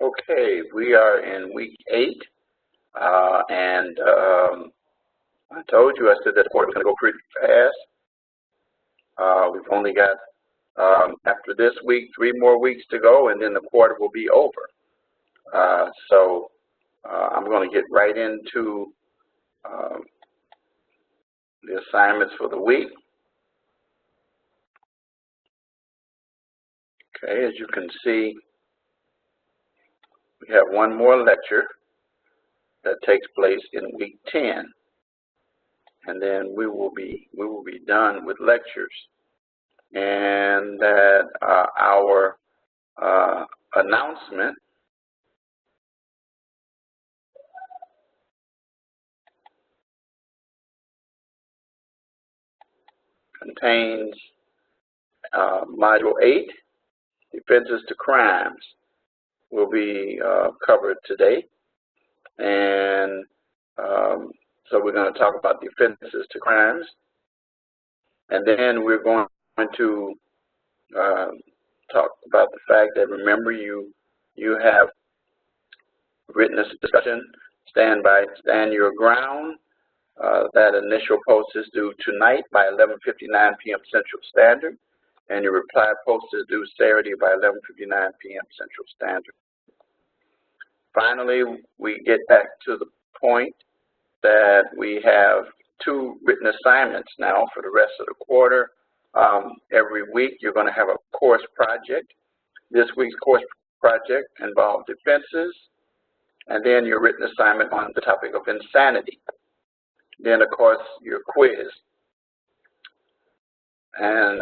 Okay, we are in week 8, and I told you, I said that the quarter was going to go pretty fast. We've only got, after this week, 3 more weeks to go, and then the quarter will be over. So I'm going to get right into the assignments for the week. Okay, as you can see, we have one more lecture that takes place in week 10, and then we will be done with lectures. And that our announcement contains Module 8, Defenses to Crimes, will be covered today. And so we're going to talk about defenses to crimes. And then we're going to talk about the fact that, remember, you have written this discussion, stand your ground. That initial post is due tonight by 11:59 p.m. Central Standard, and your reply post is due Saturday by 11:59 p.m. Central Standard. Finally, we get back to the point that we have 2 written assignments now for the rest of the quarter. Every week you're going to have a course project. This week's course project involved defenses, and then your written assignment on the topic of insanity. Then, of course, your quiz. And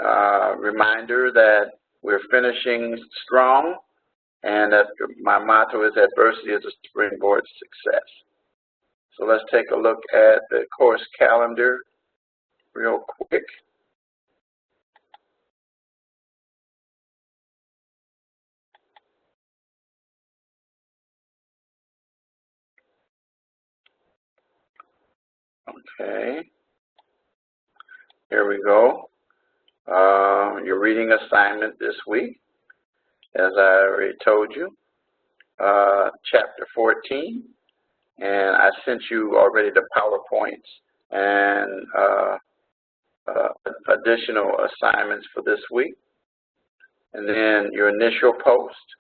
reminder that we're finishing strong, and that my motto is adversity is a springboard to success. So let's take a look at the course calendar real quick. Okay, here we go. Your reading assignment this week, as I already told you, Chapter 14, and I sent you already the PowerPoints and additional assignments for this week. And then your initial post,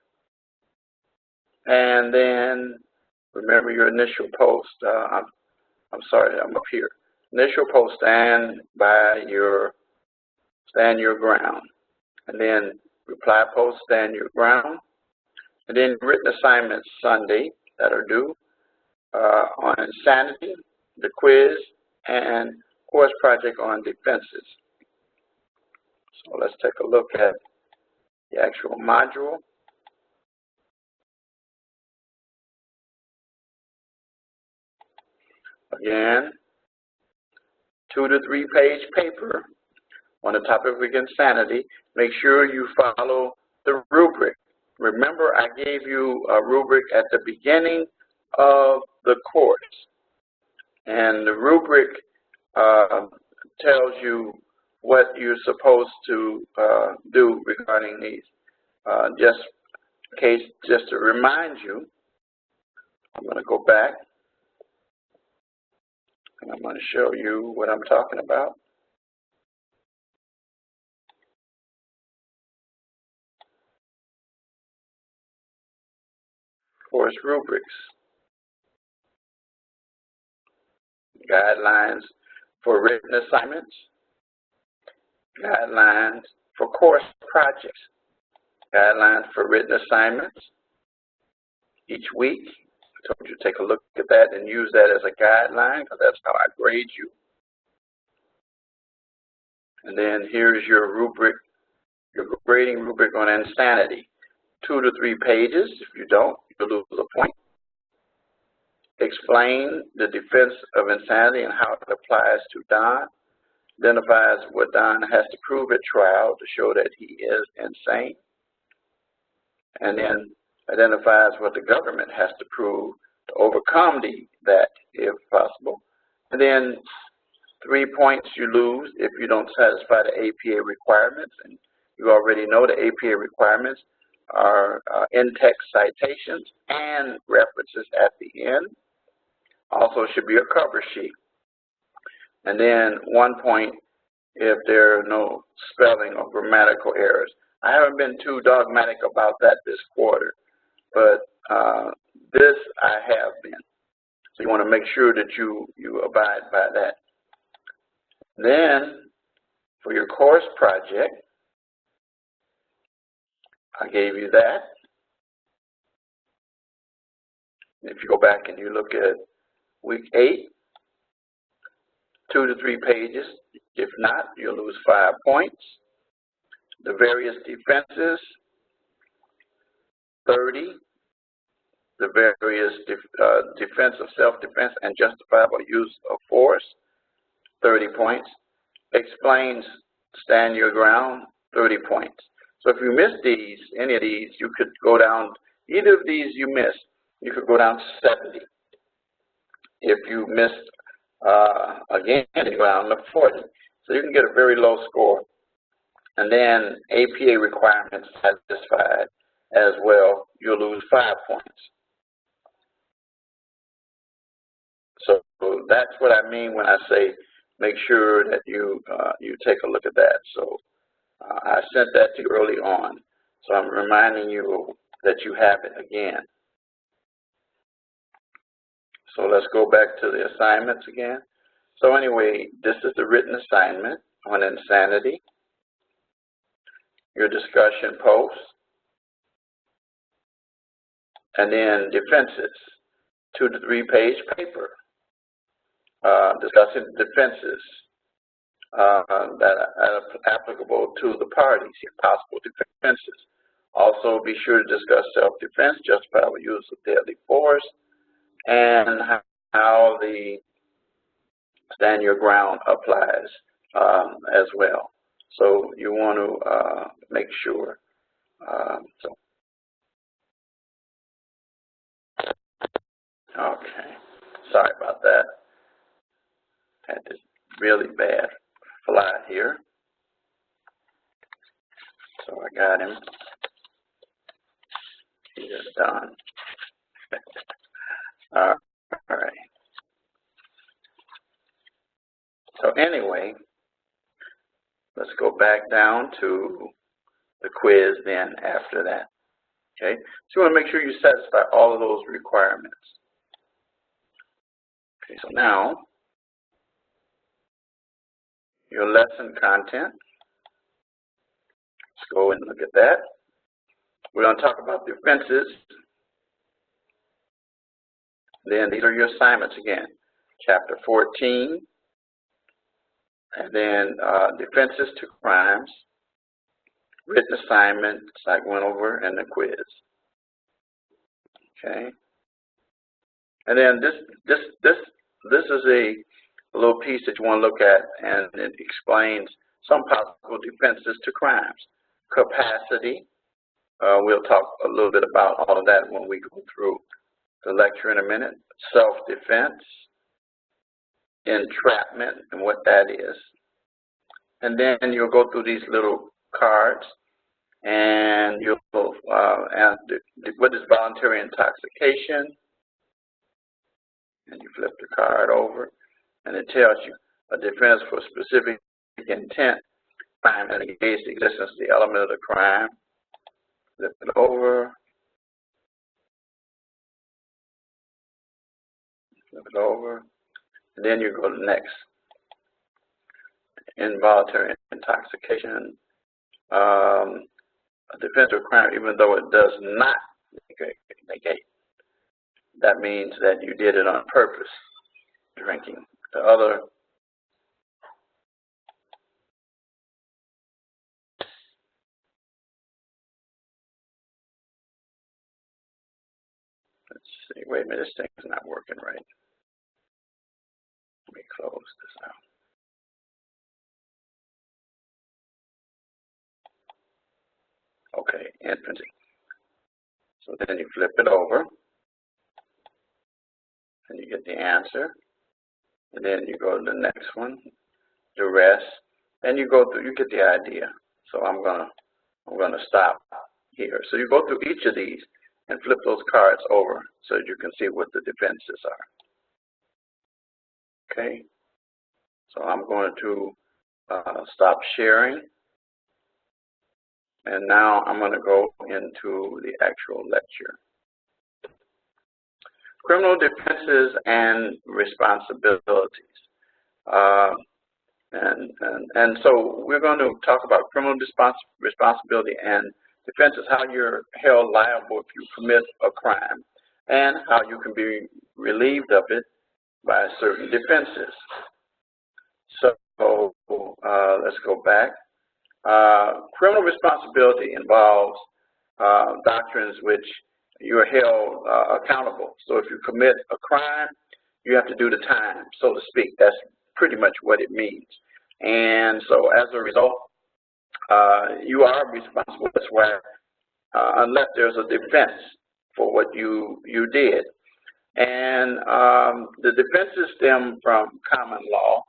and then remember your initial post. I'm sorry, I'm up here. Initial post, stand your ground, and then reply post, stand your ground, and then written assignments Sunday that are due on insanity, the quiz, and course project on defenses. So let's take a look at the actual module. Again, 2 to 3 page paper on the topic of insanity. Make sure you follow the rubric. Remember, I gave you a rubric at the beginning of the course, and the rubric tells you what you're supposed to do regarding these. Just to remind you, I'm going to go back, and I'm going to show you what I'm talking about. Course rubrics, guidelines for written assignments, guidelines for course projects, guidelines for written assignments each week. I told you to take a look at that and use that as a guideline, because that's how I grade you. And then here's your rubric, your grading rubric on insanity. 2 to 3 pages. If you don't, you'll lose a point. Explain the defense of insanity and how it applies to Don. Identifies what Don has to prove at trial to show that he is insane. And then identifies what the government has to prove to overcome that, if possible. And then 3 points you lose if you don't satisfy the APA requirements. And you already know the APA requirements. are in-text citations and references at the end. Also should be a cover sheet. And then 1 point if there are no spelling or grammatical errors. I haven't been too dogmatic about that this quarter, but this I have been. So you want to make sure that you abide by that. Then for your course project, I gave you that. If you go back and you look at week 8, 2 to 3 pages. If not, you'll lose 5 points. The various defenses, 30. The various defense of self-defense and justifiable use of force, 30 points. Explains stand your ground, 30 points. So if you miss these, any of these, you could go down, either of these you missed, you could go down to 70. If you missed, again, you go down to 40. So you can get a very low score. And then APA requirements satisfied as well, you'll lose 5 points. So that's what I mean when I say make sure that you take a look at that. So I sent that to you early on. So I'm reminding you that you have it again. So let's go back to the assignments again. So anyway, this is the written assignment on insanity. Your discussion post. And then defenses, 2 to 3 page paper. Discussing defenses that are applicable to the parties, possible defenses. Also, be sure to discuss self-defense, justifiable use of deadly force, and how the stand your ground applies as well. So you want to make sure. Okay, sorry about that. Had this really bad fly here. So I got him. He is done. All right. So anyway, let's go back down to the quiz then after that. Okay? So you want to make sure you satisfy all of those requirements. Okay, so now your lesson content. Let's go and look at that. We're going to talk about defenses. Then these are your assignments again. Chapter 14. And then defenses to crimes. Written assignments I went over and the quiz. Okay. And then this is a little piece that you want to look at, and it explains some possible defenses to crimes. Capacity, we'll talk a little bit about all of that when we go through the lecture in a minute. Self-defense, entrapment, and what that is. And then you'll go through these little cards, and you'll ask what is voluntary intoxication, and you flip the card over. And it tells you a defense for specific intent, crime that negates the existence of the element of the crime. Flip it over. Flip it over. And then you go to next. Involuntary intoxication. A defense of crime, even though it does not negate. That means that you did it on purpose, drinking. The other let's see, wait a minute, this thing is not working right. Let me close this out. Okay, infancy. So then you flip it over and you get the answer. And then you go to the next one, duress, and you go through. You get the idea. So I'm gonna stop here. So you go through each of these and flip those cards over so that you can see what the defenses are. Okay, so I'm going to stop sharing, and now I'm going to go into the actual lecture. Criminal defenses and responsibilities. And so we're going to talk about criminal responsibility and defenses, how you're held liable if you commit a crime, and how you can be relieved of it by certain defenses. So let's go back. Criminal responsibility involves doctrines which you're held accountable. So if you commit a crime, you have to do the time, so to speak. That's pretty much what it means. And so as a result, you are responsible. That's why, unless there's a defense for what you did. And the defenses stem from common law,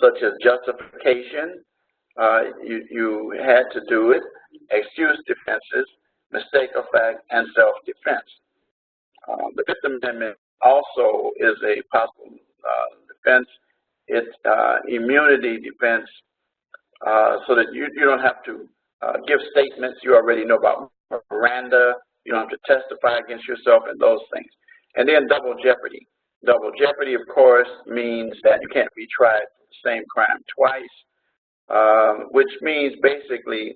such as justification, you had to do it, excuse defenses, mistake of fact, and self-defense. The Fifth Amendment also is a possible defense. It's immunity defense, so that you don't have to give statements. You already know about Miranda. You don't have to testify against yourself and those things. And then double jeopardy. Double jeopardy, of course, means that you can't be tried for the same crime twice, which means basically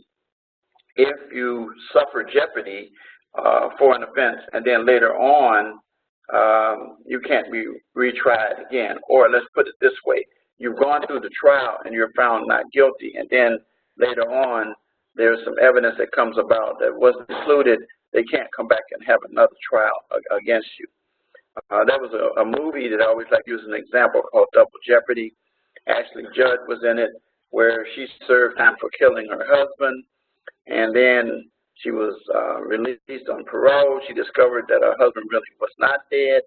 if you suffer jeopardy for an offense and then later on you can't be retried again. Or let's put it this way, you've gone through the trial and you're found not guilty, and then later on there's some evidence that comes about that wasn't included, they can't come back and have another trial against you. That was a movie that I always like to use as an example called Double Jeopardy. Ashley Judd was in it, where she served time for killing her husband, and then she was released on parole. She discovered that her husband really was not dead,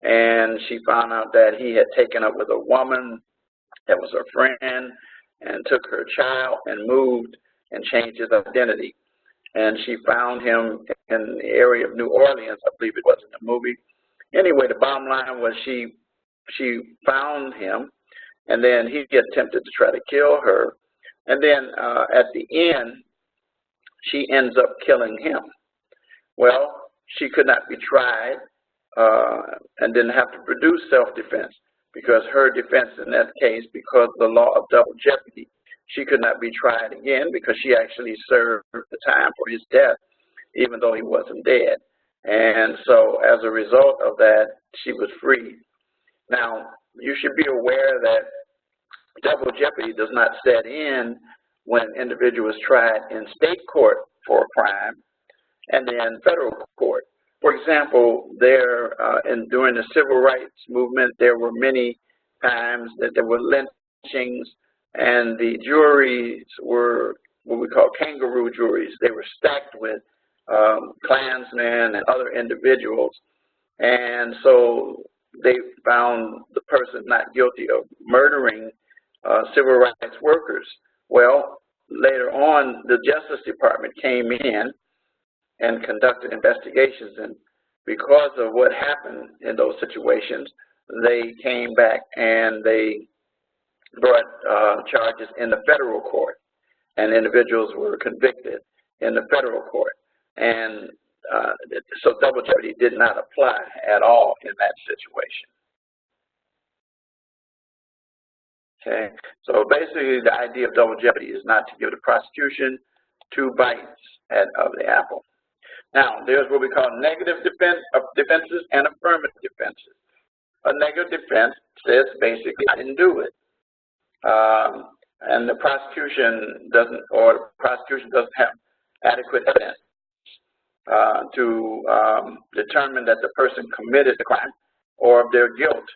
and she found out that he had taken up with a woman that was her friend and took her child and moved and changed his identity. And she found him in the area of New Orleans, I believe it was in the movie. Anyway, the bottom line was she found him, and then he attempted to try to kill her. And then at the end, she ends up killing him. Well, she could not be tried and didn't have to produce self-defense, because her defense in that case, because of the law of double jeopardy, she could not be tried again because she actually served the time for his death, even though he wasn't dead. And so as a result of that, she was freed. Now, you should be aware that double jeopardy does not set in when an individual is tried in state court for a crime and then federal court. For example, during the civil rights movement, there were many times that there were lynchings, and the juries were what we call kangaroo juries. They were stacked with Klansmen and other individuals, and so they found the person not guilty of murdering civil rights workers. Well, later on, the Justice Department came in and conducted investigations, and because of what happened in those situations, they came back and they brought charges in the federal court, and individuals were convicted in the federal court. And so double jeopardy did not apply at all in that situation. Okay, so basically the idea of double jeopardy is not to give the prosecution two bites of the apple. Now, there's what we call negative defenses and affirmative defenses. A negative defense says basically, I didn't do it. And the prosecution doesn't have adequate evidence to determine that the person committed the crime or of their guilt,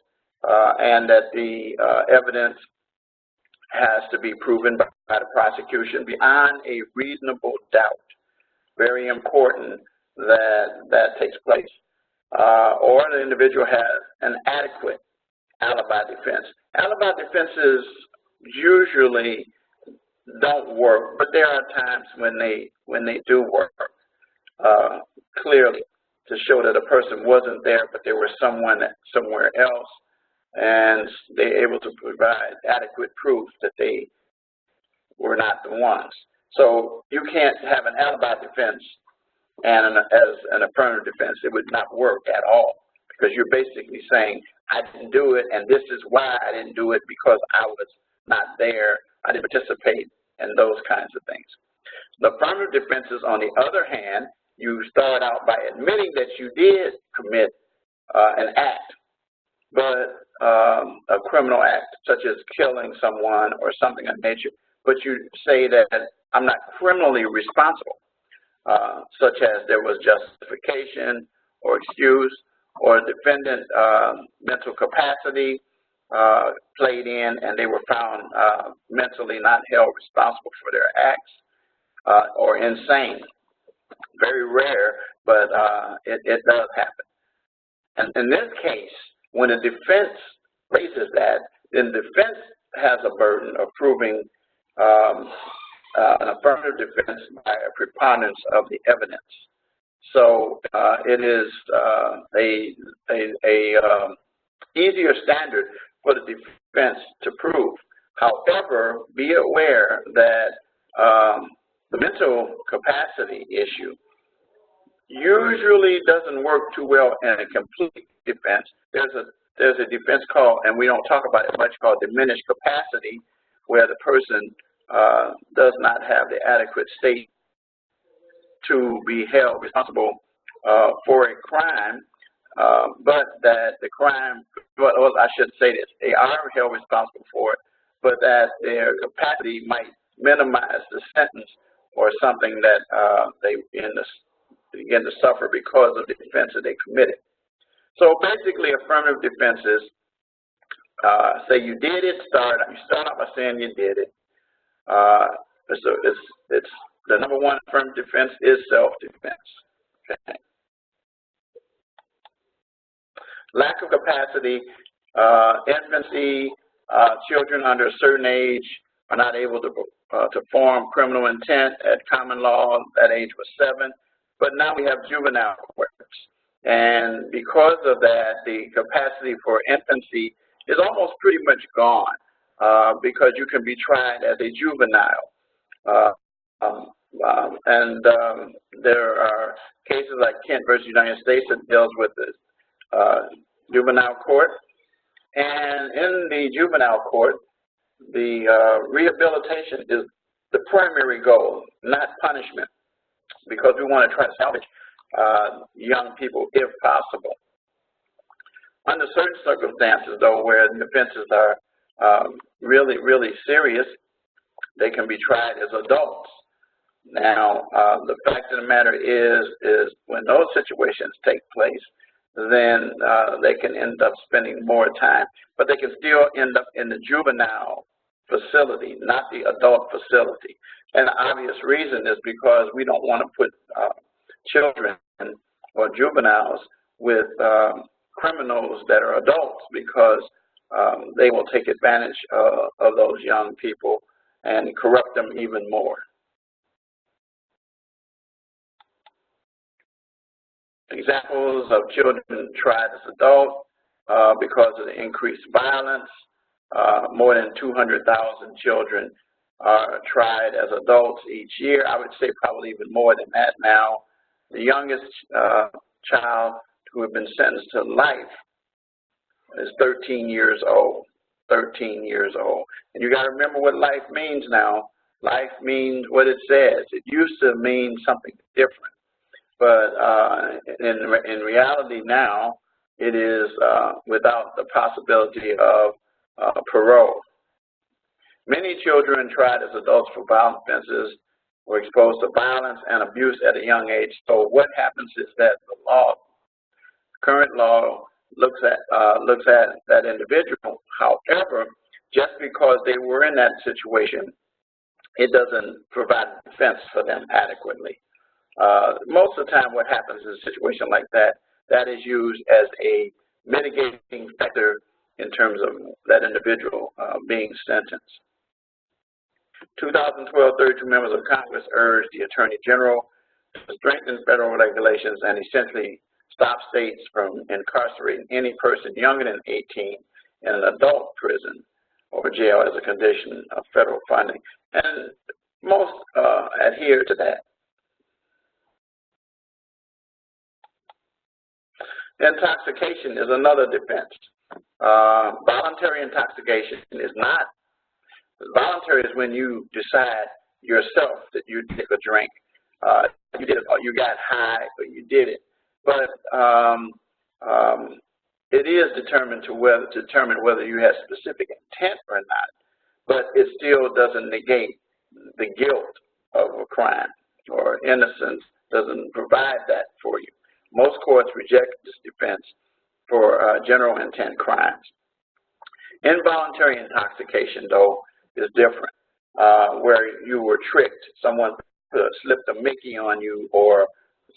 and that the evidence has to be proven by the prosecution beyond a reasonable doubt. Very important that that takes place. Or the individual has an adequate alibi defense. Alibi defenses usually don't work, but there are times when they do work. clearly to show that a person wasn't there, but there was someone somewhere else, and they're able to provide adequate proof that they were not the ones. So you can't have an alibi defense and as an affirmative defense. It would not work at all, because you're basically saying, I didn't do it, and this is why I didn't do it, because I was not there, I didn't participate, and those kinds of things. The affirmative defenses, on the other hand, you start out by admitting that you did commit an act, but a criminal act, such as killing someone or something of nature, but you say that I'm not criminally responsible, such as there was justification or excuse, or defendant mental capacity played in, and they were found mentally not held responsible for their acts, or insane. Very rare, but it does happen. And in this case, when a defense raises that, then the defense has a burden of proving an affirmative defense by a preponderance of the evidence. So it is a easier standard for the defense to prove. However, be aware that the mental capacity issue usually doesn't work too well in a complete defense. There's a defense called, and we don't talk about it much, called diminished capacity, where the person does not have the adequate state to be held responsible for a crime, but that the crime, well, I should say this, they are held responsible for it, but that their capacity might minimize the sentence or something that they begin to suffer because of the offense that they committed. So basically, affirmative defenses say you did it. You start out by saying you did it. So it's the number one affirmative defense is self-defense. Okay. Lack of capacity, infancy, children under a certain age are not able to form criminal intent. At common law, that age was 7. But now we have juvenile courts. And because of that, the capacity for infancy is almost pretty much gone, because you can be tried as a juvenile. There are cases like Kent versus United States that deals with the juvenile court. And in the juvenile court, the rehabilitation is the primary goal, not punishment, because we want to try to salvage young people if possible. Under certain circumstances, though, where the offenses are really, really serious, they can be tried as adults. Now, the fact of the matter is when those situations take place, then they can end up spending more time, but they can still end up in the juvenile facility, not the adult facility. And the obvious reason is because we don't want to put children or juveniles with criminals that are adults, because they will take advantage of those young people and corrupt them even more. Examples of children tried as adults because of the increased violence. More than 200,000 children are tried as adults each year. I would say probably even more than that now. The youngest child who has been sentenced to life is 13 years old. 13 years old. And you got to remember what life means now. Life means what it says. It used to mean something different. But in reality now, it is without the possibility of parole. Many children tried as adults for violent offenses were exposed to violence and abuse at a young age. So what happens is that the law, current law, looks at that individual. However, just because they were in that situation, it doesn't provide defense for them adequately. Most of the time, what happens in a situation like that, that is used as a mitigating factor in terms of that individual being sentenced. 2012, 32 members of Congress urged the Attorney General to strengthen federal regulations and essentially stop states from incarcerating any person younger than 18 in an adult prison or jail as a condition of federal funding. And most adhere to that. Intoxication is another defense. Voluntary intoxication is not. Voluntary is when you decide yourself that you take a drink. You did it, or you got high, or you did it. But it is determined to determine whether you have specific intent or not. But it still doesn't negate the guilt of a crime, or innocence doesn't provide that for you. Most courts reject this defense for general intent crimes. Involuntary intoxication, though, is different, where you were tricked. Someone slipped a Mickey on you, or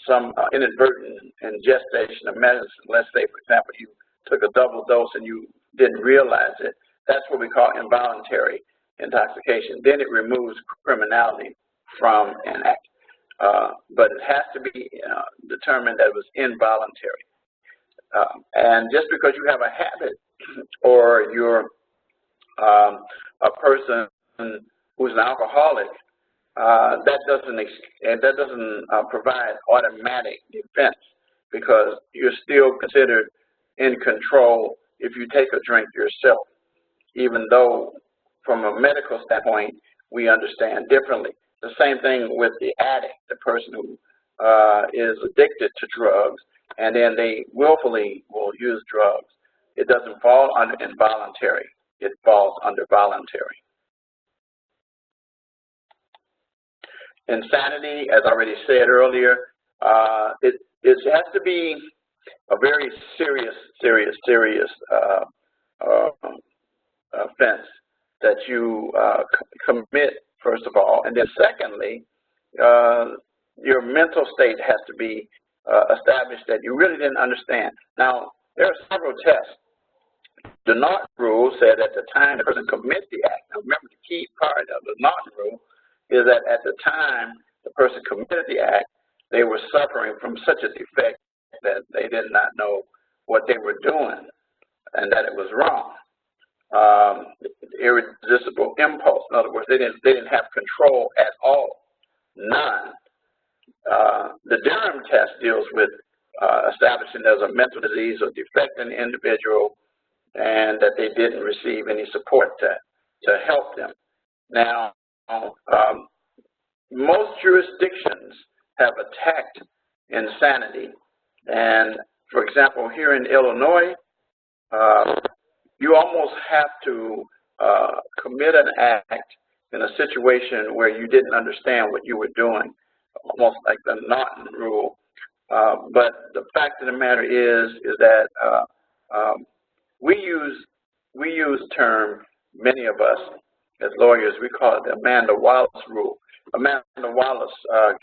some inadvertent ingestion of medicine. Let's say, for example, you took a double dose and you didn't realize it. That's what we call involuntary intoxication. Then it removes criminality from an act. But it has to be determined that it was involuntary. And just because you have a habit, or you're a person who's an alcoholic, that doesn't provide automatic defense, because you're still considered in control if you take a drink yourself, even though from a medical standpoint we understand differently. The same thing with the addict, the person who is addicted to drugs, and then they willfully will use drugs. It doesn't fall under involuntary. It falls under voluntary. Insanity, as I already said earlier, it has to be a very serious offense that you commit, first of all, and then secondly, your mental state has to be established that you really didn't understand. Now, there are several tests. The Norton rule said at the time the person commits the act. Now, remember, the key part of the Norton rule is that at the time the person committed the act, they were suffering from such a defect that they did not know what they were doing and that it was wrong. Irresistible impulse. In other words, they didn't have control at all, none. The Durham test deals with establishing there's a mental disease or defect in the individual, and that they didn't receive any support to help them. Now, most jurisdictions have attacked insanity, and for example, here in Illinois, you almost have to commit an act in a situation where you didn't understand what you were doing, almost like the Norton rule. But the fact of the matter is that we use the term, many of us as lawyers, we call it the Amanda Wallace rule. Amanda Wallace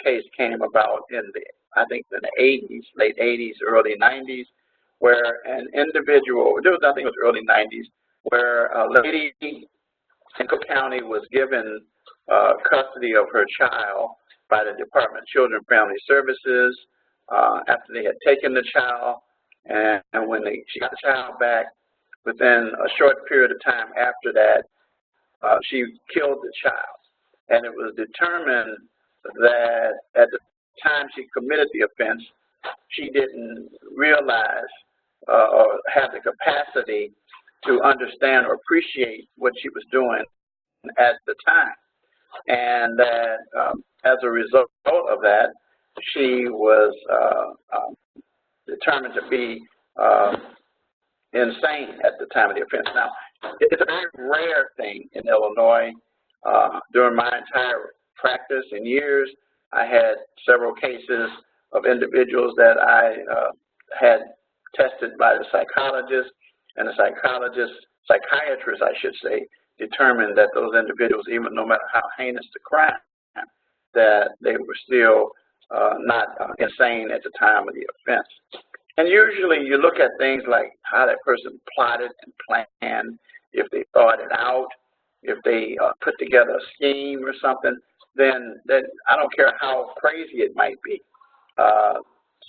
case came about in I think in the 80s, late 80s, early 90s, where an individual, I think it was early 90s, where a lady in Cook County was given custody of her child by the Department of Children and Family Services after they had taken the child, and when she got the child back, within a short period of time after that, she killed the child. And it was determined that at the time she committed the offense, she didn't realize or have the capacity to understand or appreciate what she was doing at the time. And that as a result of that, she was determined to be insane at the time of the offense. Now, it's a very rare thing in Illinois. During my entire practice and years, I had several cases of individuals that I had tested by the psychologist, and the psychiatrist, I should say, determined that those individuals, even no matter how heinous the crime, that they were still not insane at the time of the offense. And usually you look at things like how that person plotted and planned, if they thought it out, if they put together a scheme or something. then I don't care how crazy it might be.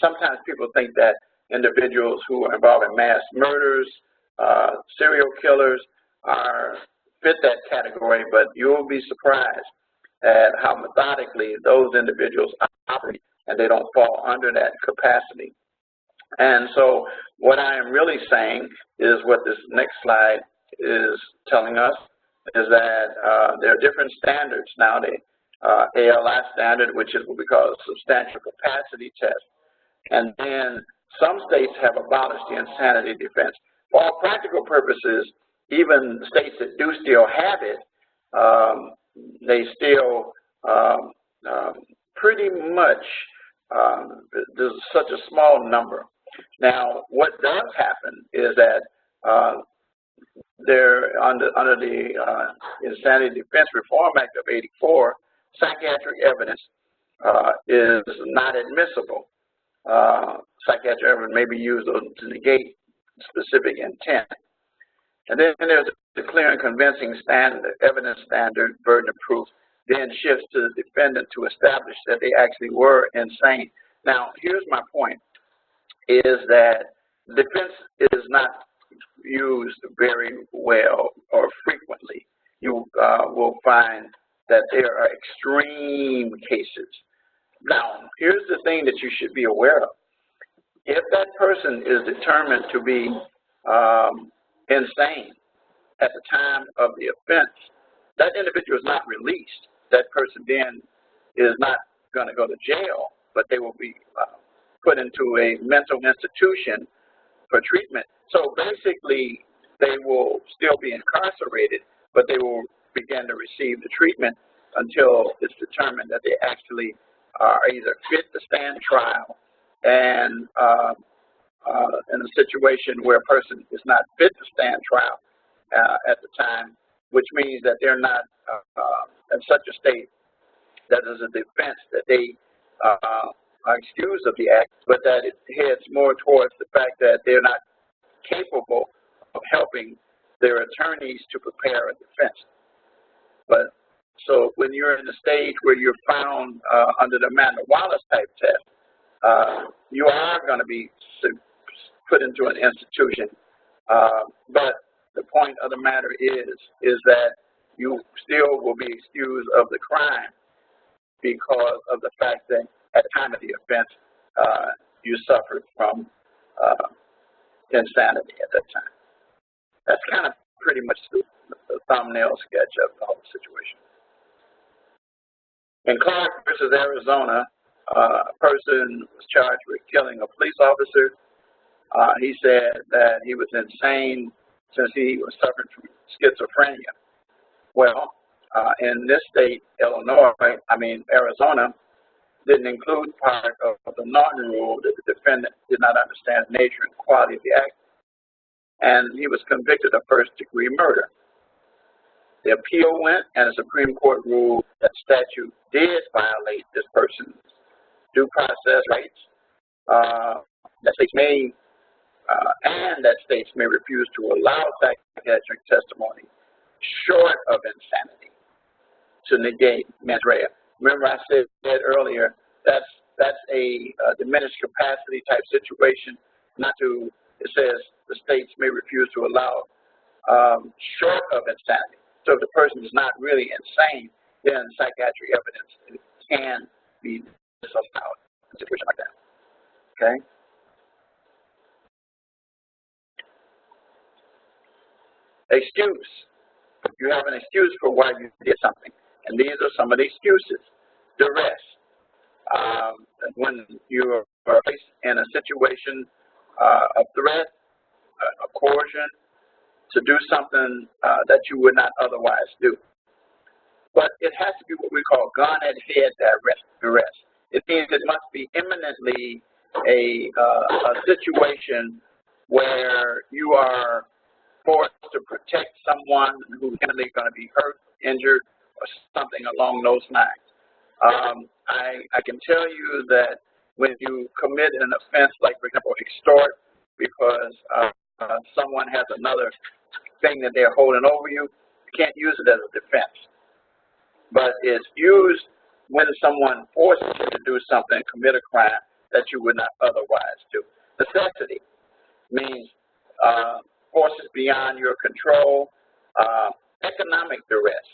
Sometimes people think that individuals who are involved in mass murders, serial killers, fit that category, but you'll be surprised at how methodically those individuals operate, and they don't fall under that capacity. And so what I am really saying is what this next slide is telling us is that there are different standards now. The ALI standard, which is what we call a substantial capacity test. And then some states have abolished the insanity defense. For all practical purposes, even states that do still have it, they still pretty much, there's such a small number. Now, what does happen is that they're under the Insanity Defense Reform Act of '84, psychiatric evidence is not admissible. Psychiatric evidence may be used to negate specific intent. And then there's the clear and convincing evidence standard, burden of proof, then shifts to the defendant to establish that they actually were insane. Now, here's my point, is that defense is not used very well or frequently. You will find that there are extreme cases. Now, here's the thing that you should be aware of. If that person is determined to be insane at the time of the offense, that individual is not released. That person then is not going to go to jail, but they will be put into a mental institution for treatment. So basically, they will still be incarcerated, but they will begin to receive the treatment until it's determined that they actually are either fit to stand trial, and in a situation where a person is not fit to stand trial at the time, which means that they're not in such a state that is a defense that they are excused of the act, but that it heads more towards the fact that they're not capable of helping their attorneys to prepare a defense. But so when you're in the stage where you're found under the Amanda Wallace type test, you are going to be put into an institution. But the point of the matter is that you still will be excused of the crime because of the fact that at the time of the offense, you suffered from insanity at that time. That's kind of pretty much the thumbnail sketch of the whole situation. In Clark versus Arizona, a person was charged with killing a police officer. He said that he was insane since he was suffering from schizophrenia. Well, in this state, Arizona, didn't include part of the Norton rule that the defendant did not understand the nature and quality of the act, and he was convicted of first-degree murder. The appeal went, and the Supreme Court ruled that statute did violate this person's due process rights. That states may refuse to allow psychiatric testimony short of insanity to negate mens rea. Remember, I said earlier that's a diminished capacity type situation. It says the states may refuse to allow short of insanity. So if the person is not really insane, then psychiatric evidence can be disallowed in a situation like that. Okay? Excuse. You have an excuse for why you did something. And these are some of the excuses. Duress. When you are placed in a situation of threat, a coercion, to do something that you would not otherwise do. But it has to be what we call gun at head duress. It means it must be imminently a situation where you are forced to protect someone who's imminently going to be hurt, injured, or something along those lines. I can tell you that when you commit an offense, like, for example, extort, because someone has another thing that they're holding over you, you can't use it as a defense. But it's used when someone forces you to do something, commit a crime that you would not otherwise do. Necessity means forces beyond your control. Economic duress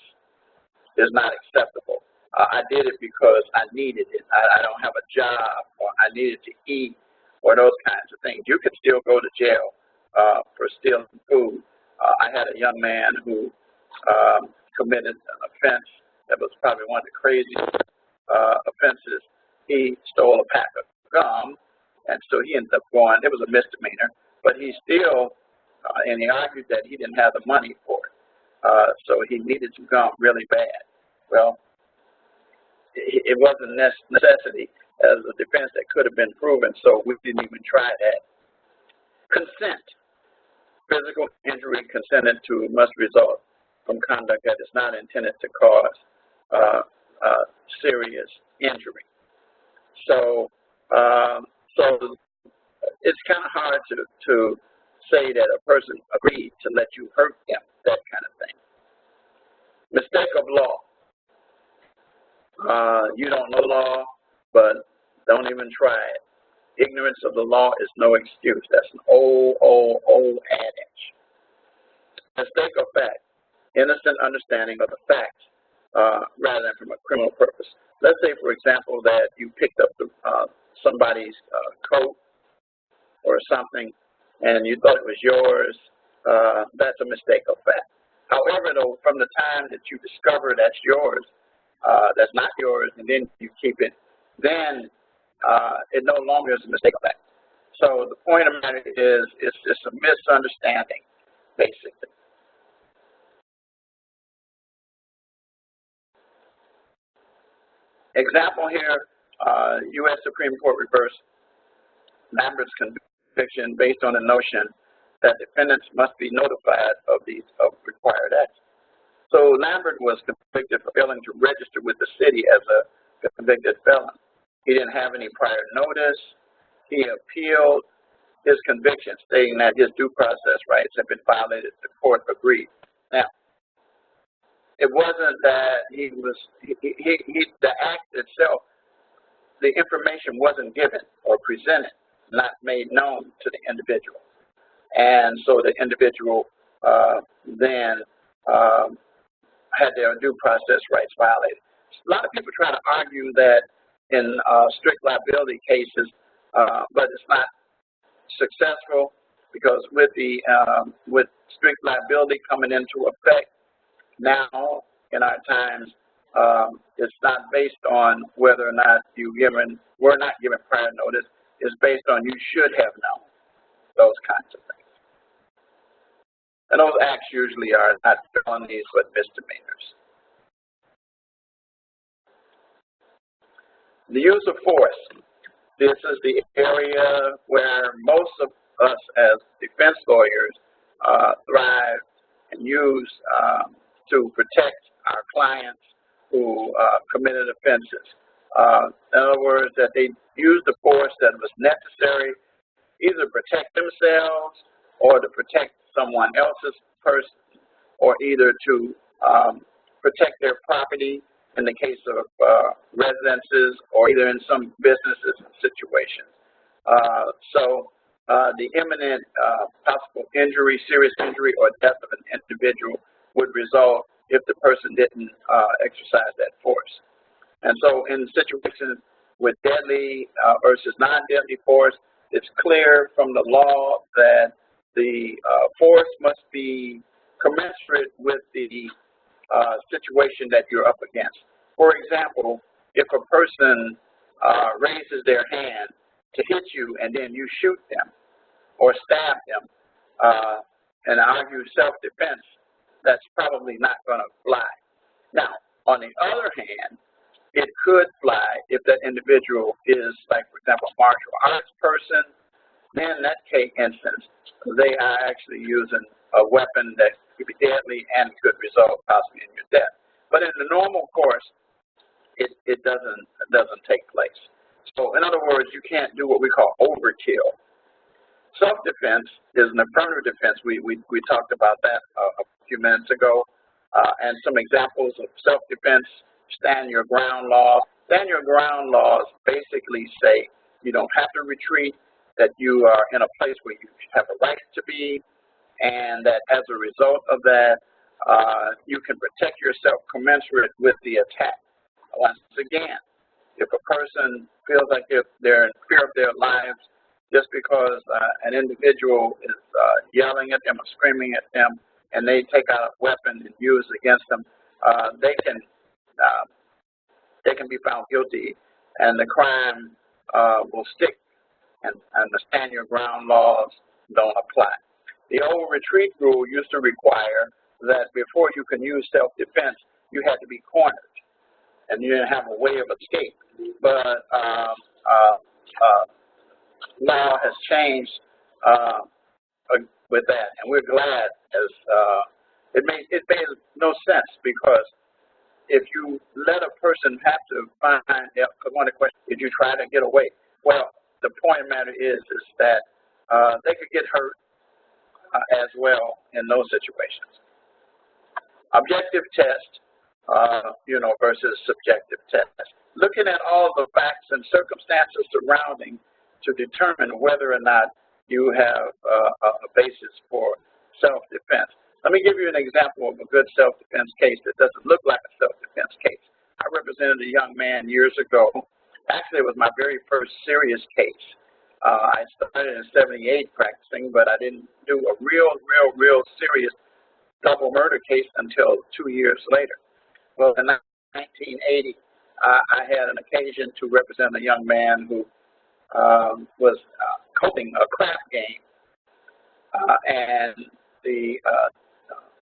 is not acceptable. I did it because I needed it. I don't have a job, or I needed to eat, or those kinds of things. You could still go to jail for stealing food. I had a young man who committed an offense that was probably one of the craziest offenses. He stole a pack of gum, and so he ended up going, it was a misdemeanor, but he still, and he argued that he didn't have the money for it. So he needed some gum really bad. Well, it wasn't necessity as a defense that could have been proven, so we didn't even try that. Consent. Physical injury consented to must result from conduct that is not intended to cause serious injury. So, it's kind of hard to say that a person agreed to let you hurt them, that kind of thing. Mistake of law. You don't know law, but don't even try it. Ignorance of the law is no excuse. That's an old adage. Mistake of fact. Innocent understanding of the facts rather than from a criminal purpose. Let's say, for example, that you picked up somebody's coat or something and you thought it was yours. That's a mistake of fact. However, though, from the time that you discover that's yours, that's not yours, and then you keep it, then it no longer is a mistake of fact. So the point of the matter is, it's just a misunderstanding, basically. Example here, U.S. Supreme Court reversed Lambert's conviction based on the notion that defendants must be notified of required acts. So Lambert was convicted for failing to register with the city as a convicted felon. He didn't have any prior notice. He appealed his conviction, stating that his due process rights had been violated. The court agreed. Now, it wasn't that the act itself, the information wasn't given or presented, not made known to the individual. And so the individual then had their due process rights violated. A lot of people try to argue that in strict liability cases, but it's not successful, because with strict liability coming into effect now in our times, it's not based on whether or not were not given prior notice. It's based on you should have known, those kinds of things. And those acts usually are not felonies but misdemeanors. The use of force. This is the area where most of us as defense lawyers thrive and use to protect our clients who committed offenses. In other words, that they used the force that was necessary either to protect themselves or to protect someone else's person, or either to protect their property in the case of residences, or either in some businesses and situations. So the imminent possible injury, serious injury, or death of an individual would result if the person didn't exercise that force. And so in situations with deadly versus non-deadly force, it's clear from the law that the force must be commensurate with the situation that you're up against. For example, if a person raises their hand to hit you and then you shoot them or stab them and argue self-defense, that's probably not going to fly. Now, on the other hand, it could fly if that individual is, like, for example, a martial arts person. Then in that case instance, they are actually using a weapon that could be deadly and could result possibly in your death. But in the normal course, it doesn't take place. So in other words, you can't do what we call overkill. Self-defense is an affirmative defense. We talked about that a few minutes ago, and some examples of self-defense stand your ground laws. Stand your ground laws basically say you don't have to retreat, that you are in a place where you have a right to be, and that as a result of that, you can protect yourself commensurate with the attack. Once again, if a person feels like they're in fear of their lives just because an individual is yelling at them or screaming at them, and they take out a weapon and use it against them, they can be found guilty, and the crime will stick, and the stand your ground laws don't apply. The old retreat rule used to require that before you can use self-defense, you had to be cornered, and you didn't have a way of escape. But law has changed with that, and we're glad, as it made no sense, because if you let a person have to find, one of the questions, did you try to get away? Well, the point of the matter is that they could get hurt as well in those situations. Objective test, versus subjective test. Looking at all the facts and circumstances surrounding to determine whether or not you have a basis for self-defense. Let me give you an example of a good self-defense case that doesn't look like a self-defense case. I represented a young man years ago. Actually, it was my very first serious case. I started in '78 practicing, but I didn't do a real serious double murder case until 2 years later. Well, in 1980, I had an occasion to represent a young man who was hosting a craft game, and the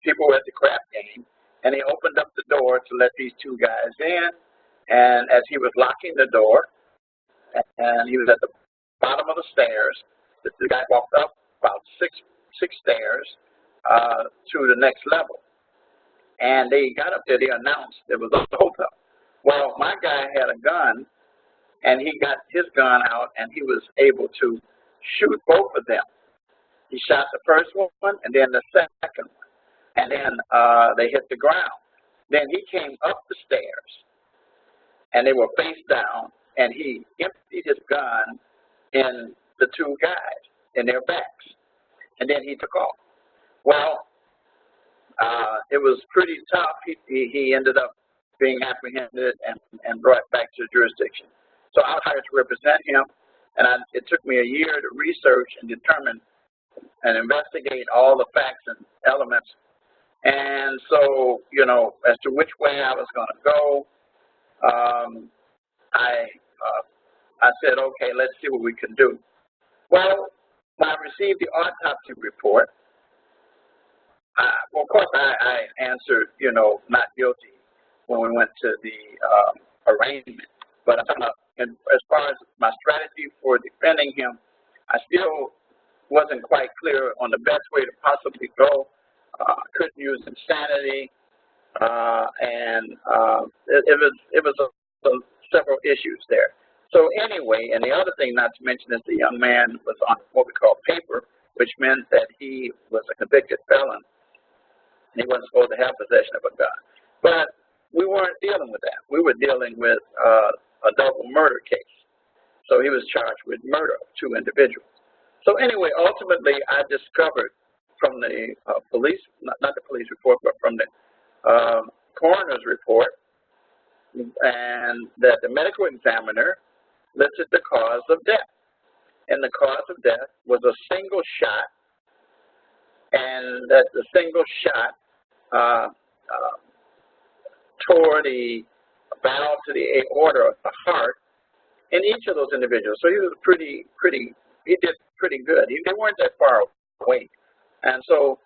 people were at the craft game, and he opened up the door to let these two guys in, and as he was locking the door, and he was at the bottom of the stairs, the guy walked up about six stairs to the next level, and they got up there, they announced there was a holdup. Well, my guy had a gun, and he got his gun out, and he was able to shoot both of them. He shot the first one, and then the second one, and then they hit the ground. Then he came up the stairs, and they were face down, and he emptied his gun in the two guys, in their backs, and then he took off. Well, it was pretty tough. He ended up being apprehended and brought back to the jurisdiction. So I was hired to represent him, and it took me a year to research and determine and investigate all the facts and elements. And so, as to which way I was going to go, I said, okay, let's see what we can do. Well, when I received the autopsy report, well, of course, I answered, not guilty when we went to the arraignment. But as far as my strategy for defending him, I still wasn't quite clear on the best way to possibly go. Couldn't use insanity, and it was several issues there. So anyway, and the other thing not to mention is the young man was on what we call paper, which meant that he was a convicted felon. He wasn't supposed to have possession of a gun. But we weren't dealing with that. We were dealing with a double murder case. So he was charged with murder of two individuals. So anyway, ultimately, I discovered from the police, not the police report, but from the coroner's report, and that the medical examiner listed the cause of death. And the cause of death was a single shot, and that the single shot tore the valve to the aorta of the heart in each of those individuals. So he was he did pretty good. They weren't that far away. And so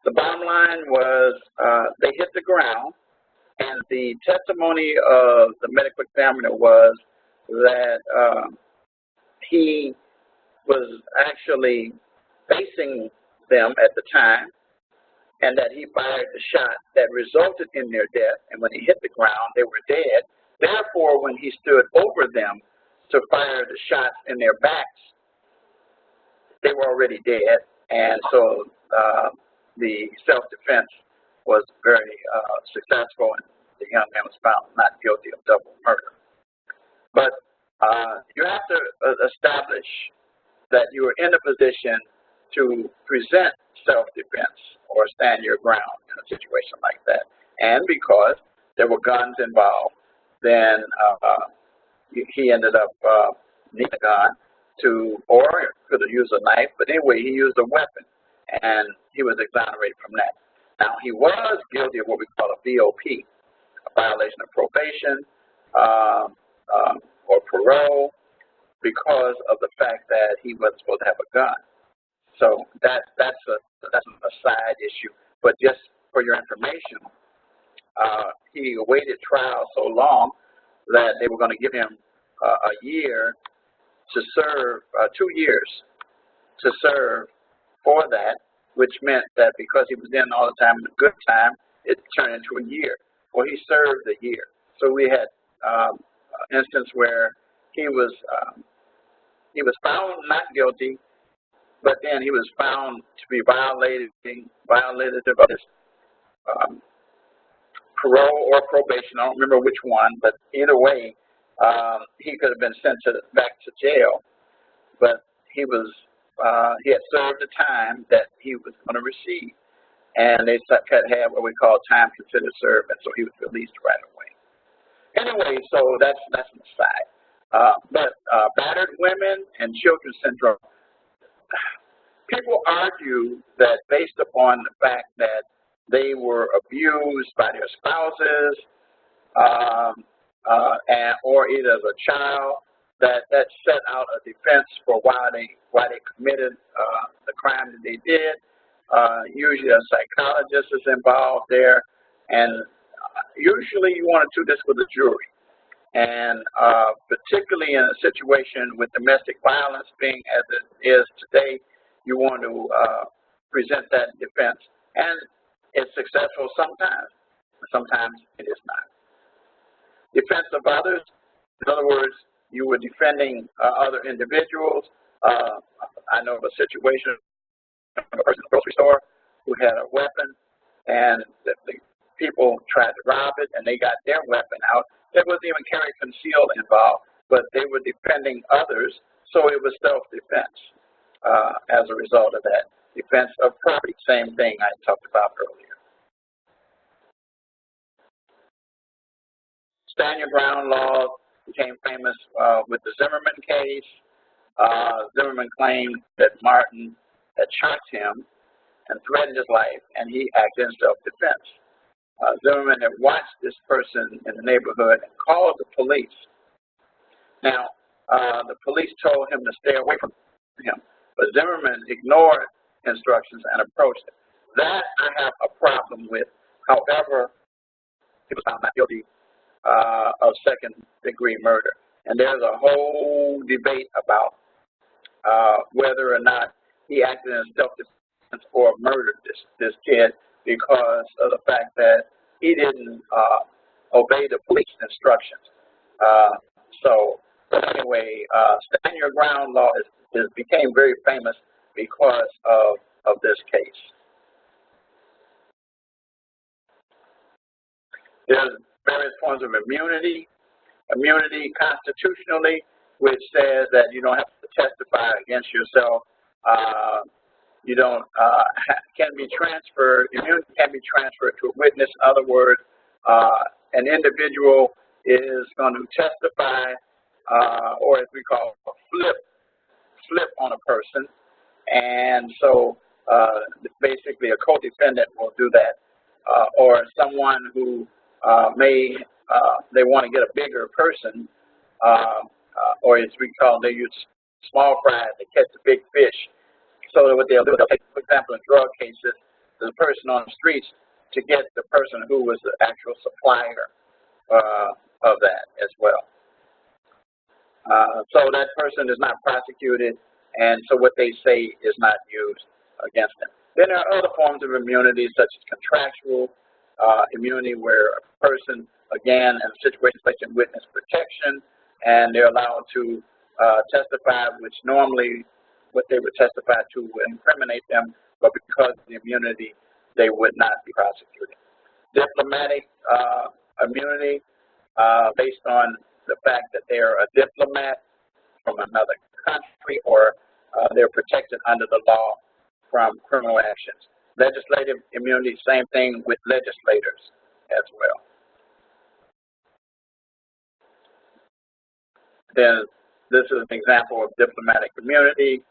the bottom line was they hit the ground, and the testimony of the medical examiner was that he was actually facing them at the time, and that he fired the shot that resulted in their death. And when he hit the ground, they were dead. Therefore, when he stood over them to fire the shots in their backs, they were already dead. And so the self-defense was very successful, the young man was found not guilty of double murder. But you have to establish that you are in a position to present self-defense or stand your ground in a situation like that. And because there were guns involved, then he ended up needing a gun or could have used a knife, but anyway, he used a weapon, and he was exonerated from that. Now, he was guilty of what we call a VOP, a violation of probation or parole, because of the fact that he wasn't supposed to have a gun. So that's a side issue. But just for your information, he awaited trial so long that they were going to give him a year to serve, 2 years to serve for that, which meant that because he was in all the time, a good time, it turned into a year. Well, he served a year. So we had an instance where he was found not guilty, but then he was found to be violated of his parole or probation. I don't remember which one, but either way, he could have been sent back to jail. But he had served the time that he was going to receive, and they had what we call time considered served, and so he was released right away. Anyway, so that's an aside. But battered women and children syndrome, people argue that based upon the fact that they were abused by their spouses or either as a child, that set out a defense for why they committed the crime that they did. Usually a psychologist is involved there, and usually you want to do this with a jury. And particularly in a situation with domestic violence being as it is today, you want to present that defense. And it's successful sometimes. Sometimes it is not. Defense of others, in other words, you were defending other individuals. I know of a situation of a person in a grocery store who had a weapon, and the people tried to rob it, and they got their weapon out. There wasn't even carry concealed involved, but they were defending others, so it was self-defense as a result of that. Defense of property, same thing I talked about earlier. Stand your ground law became famous with the Zimmerman case. Zimmerman claimed that Martin had shot him and threatened his life, and he acted in self-defense. Zimmerman had watched this person in the neighborhood and called the police. Now, the police told him to stay away from him, but Zimmerman ignored instructions and approached him. That I have a problem with. However, he was found not guilty of second-degree murder. And there's a whole debate about whether or not he acted in self-defense or murdered this kid, because of the fact that he didn't obey the police instructions. But anyway, stand your ground law became very famous because of this case. There's various forms of immunity. Immunity constitutionally, which says that you don't have to testify against yourself. You don't can be transferred. Immunity can be transferred to a witness. In other words, an individual is going to testify, or as we call flip on a person, and so basically a co-defendant will do that, or someone who they want to get a bigger person, or as we call, they use small fries to catch a big fish. So what they'll do, they'll take, for example, in drug cases, there's a person on the streets to get the person who was the actual supplier of that as well. So that person is not prosecuted, and so what they say is not used against them. Then there are other forms of immunity, such as contractual immunity, where a person, again, in a situation placed in witness protection, and they're allowed to testify, which normally what they would testify to would incriminate them, but because of the immunity, they would not be prosecuted. Diplomatic immunity based on the fact that they're a diplomat from another country, or they're protected under the law from criminal actions. Legislative immunity, same thing with legislators as well. Then this is an example of diplomatic immunity,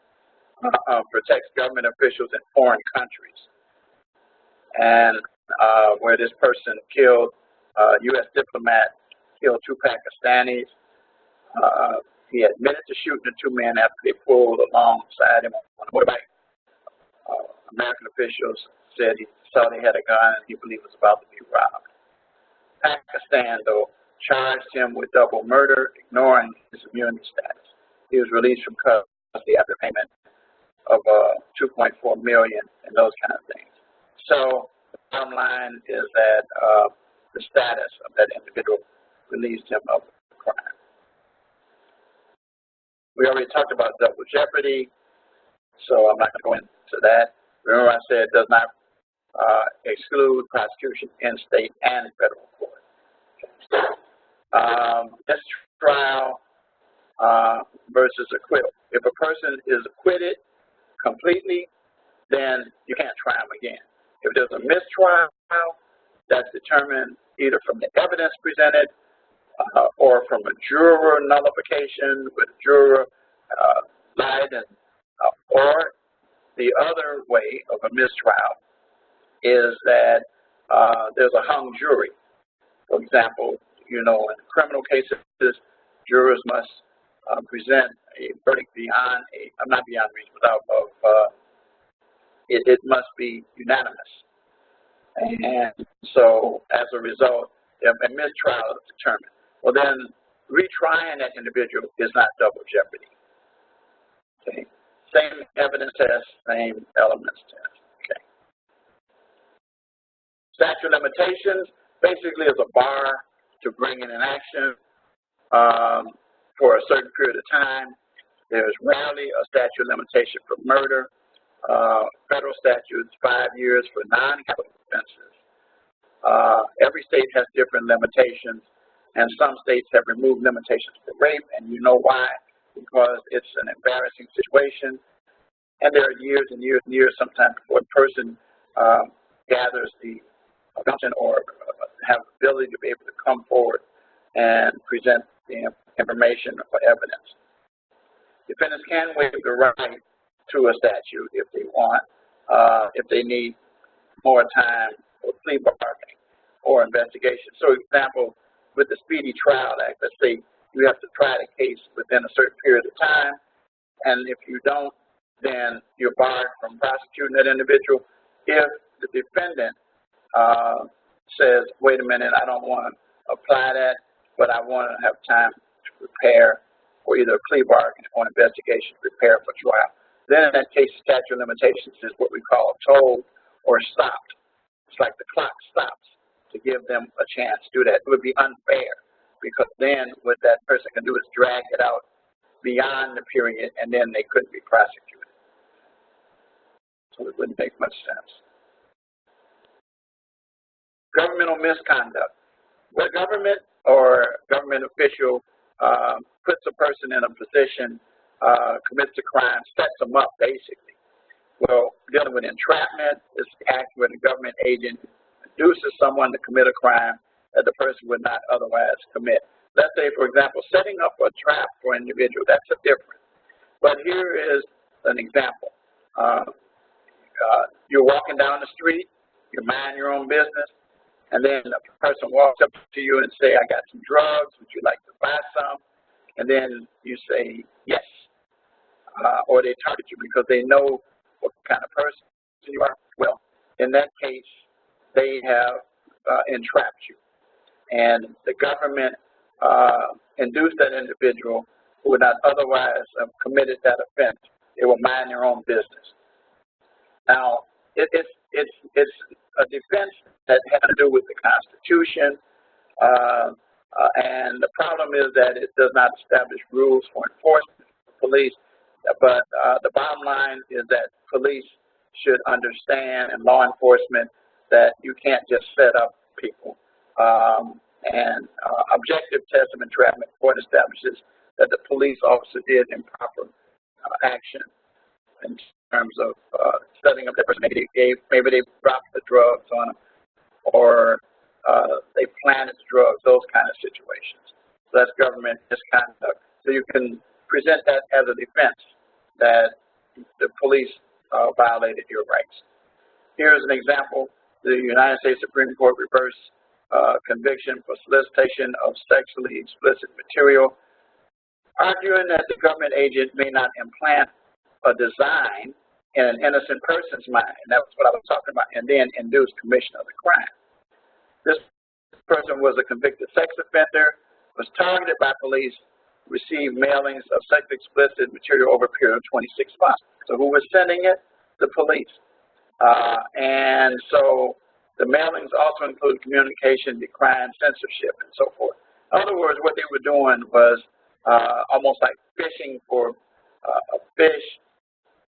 protects government officials in foreign countries. And where this person killed, U.S. diplomat killed 2 Pakistanis. He admitted to shooting the 2 men after they pulled alongside him on a motorbike. American officials said he saw they had a gun and he believed was about to be robbed. Pakistan, though, charged him with double murder, ignoring his immunity status. He was released from custody after payment of $2.4 million and those kind of things. So the bottom line is that the status of that individual released him of the crime. We already talked about double jeopardy, so I'm not going to go into that. Remember I said it does not exclude prosecution in state and federal court. This trial versus acquittal. If a person is acquitted completely, then you can't try him again. If there's a mistrial, that's determined either from the evidence presented or from a juror nullification with a juror lied, or the other way of a mistrial is that there's a hung jury. For example, in criminal cases, jurors must present a verdict beyond not beyond reasonable doubt, it must be unanimous. And so as a result, if a mistrial is determined, well then retrying that individual is not double jeopardy. Okay. Same evidence test, same elements test. Okay. Statute of limitations basically is a bar to bring in an action for a certain period of time. There's rarely a statute of limitation for murder. Federal statutes, 5 years for non-capital offenses. Every state has different limitations, and some states have removed limitations for rape, and you know why? Because it's an embarrassing situation, and there are years and years and years sometimes before a person gathers the gumption or have the ability to be able to come forward and present the information or evidence. Defendants can waive the right to a statute if they want, if they need more time for plea bargaining or investigation. So, for example, with the Speedy Trial Act, let's say you have to try the case within a certain period of time, and if you don't, then you're barred from prosecuting that individual. If the defendant says, wait a minute, I don't want to apply that, but I want to have time to prepare for either a plea bargain or investigation, prepare for trial, then in that case, statute of limitations is what we call tolled or stopped. It's like the clock stops to give them a chance to do that. It would be unfair, because then what that person can do is drag it out beyond the period, and then they couldn't be prosecuted. So it wouldn't make much sense. Governmental misconduct. When government or government official puts a person in a position, commits a crime, sets them up, basically. Well, dealing with entrapment is the act where the government agent induces someone to commit a crime that the person would not otherwise commit. Let's say, for example, setting up a trap for an individual. That's a difference. But here is an example. You're walking down the street, you mind your own business, and then a person walks up to you and say, I got some drugs, would you like to buy some? And then you say, yes. Or they target you because they know what kind of person you are. Well, in that case, they have entrapped you. And the government induced that individual who would not otherwise have committed that offense. They will mind their own business. Now, it's a defense that has to do with the Constitution, and the problem is that it does not establish rules for enforcement of police, but the bottom line is that police should understand, and law enforcement, that you can't just set up people. And objective test of entrapment court establishes that the police officer did improper action in terms of setting up that person. Maybe they dropped the drugs on them, or they planted the drugs, those kind of situations. So that's government misconduct. So you can present that as a defense that the police violated your rights. Here's an example. The United States Supreme Court reversed conviction for solicitation of sexually explicit material, arguing that the government agent may not implant a design in an innocent person's mind. And that was what I was talking about, and then induce commission of the crime. This person was a convicted sex offender, was targeted by police, received mailings of sexually explicit material over a period of 26 months. So who was sending it? The police. And so the mailings also include communication, decrying censorship, and so forth. In other words, what they were doing was almost like fishing for a fish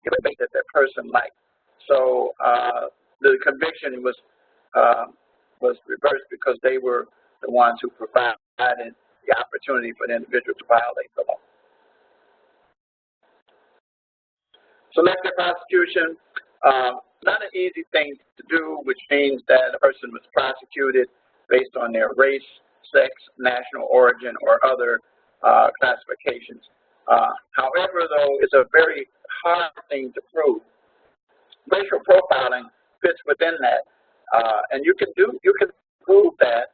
that that person liked. So the conviction was reversed because they were the ones who provided the opportunity for the individual to violate the law. Selective prosecution. Not an easy thing to do, which means that a person was prosecuted based on their race, sex, national origin, or other classifications. However, though, it's a very hard thing to prove. Racial profiling fits within that, and you can prove that,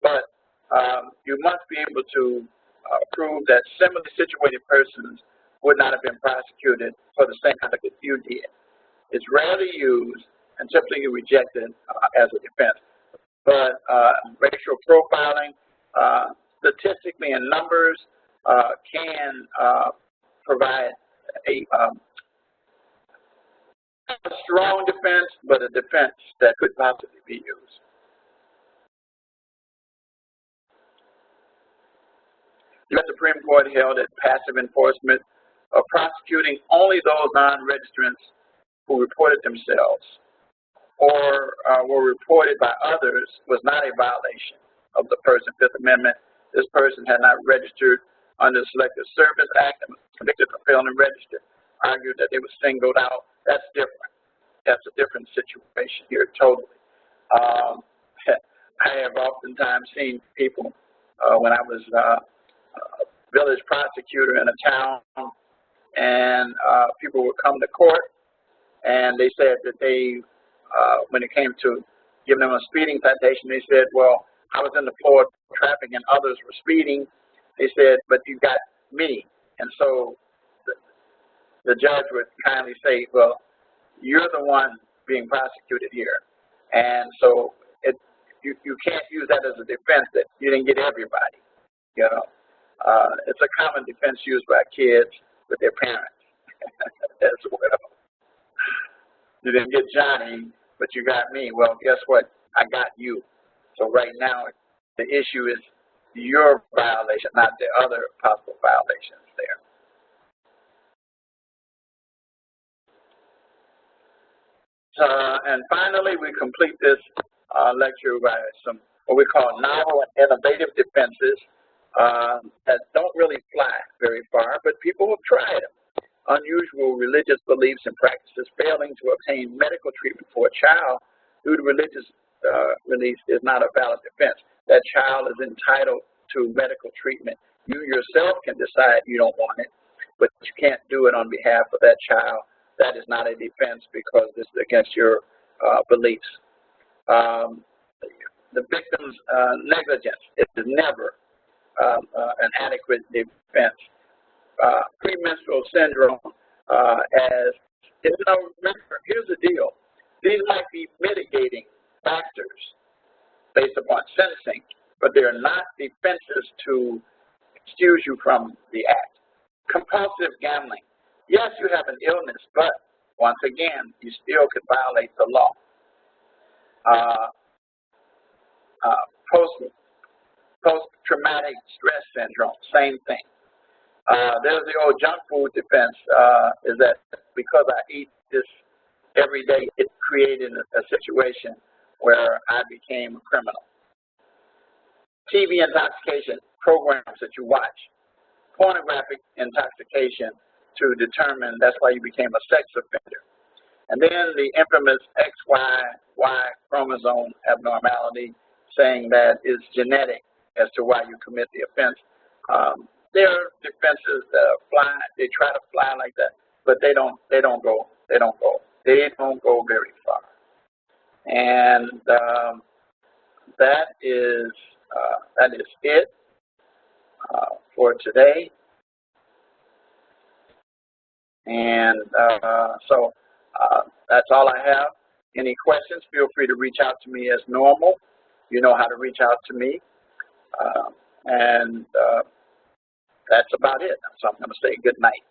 but you must be able to prove that similarly situated persons would not have been prosecuted for the same conduct that you did. It's rarely used and typically rejected as a defense. But racial profiling, statistically in numbers, can provide a strong defense, but a defense that could possibly be used. The U.S. Supreme Court held that passive enforcement of prosecuting only those non-registrants who reported themselves or were reported by others was not a violation of the person's Fifth Amendment. This person had not registered under the Selective Service Act and was convicted for failing to register, argued that they were singled out. That's different. That's a different situation here, totally. I have oftentimes seen people, when I was a village prosecutor in a town, and people would come to court, and they said that they, when it came to giving them a speeding citation, they said, well, I was in the floor of traffic and others were speeding. They said, but you got me. And so the judge would kindly say, well, you're the one being prosecuted here. And so you can't use that as a defense that you didn't get everybody. You know, it's a common defense used by kids with their parents as well. You didn't get Johnny, but you got me. Well, guess what? I got you. So right now, the issue is your violation, not the other possible violations there. And finally, we complete this lecture by some what we call novel and innovative defenses that don't really fly very far, but people have tried them. Unusual religious beliefs and practices. Failing to obtain medical treatment for a child due to religious beliefs is not a valid defense. That child is entitled to medical treatment. You yourself can decide you don't want it, but you can't do it on behalf of that child. That is not a defense because it's against your beliefs. The victim's negligence is never an adequate defense. Premenstrual syndrome, remember, here's the deal. These might be mitigating factors based upon sentencing, but they're not defenses to excuse you from the act. Compulsive gambling. Yes, you have an illness, but once again, you still could violate the law. Post-traumatic stress syndrome, same thing. There's the old junk food defense, is that because I eat this every day, it created a situation where I became a criminal. TV intoxication programs that you watch, pornographic intoxication to determine that's why you became a sex offender. And then the infamous XY chromosome abnormality, saying that it's genetic as to why you commit the offense. There are defenses that fly. They try to fly like that, but they don't go very far. And that is it for today. And so that's all I have. Any questions, feel free to reach out to me as normal. You know how to reach out to me. And that's about it. So I'm going to say good night.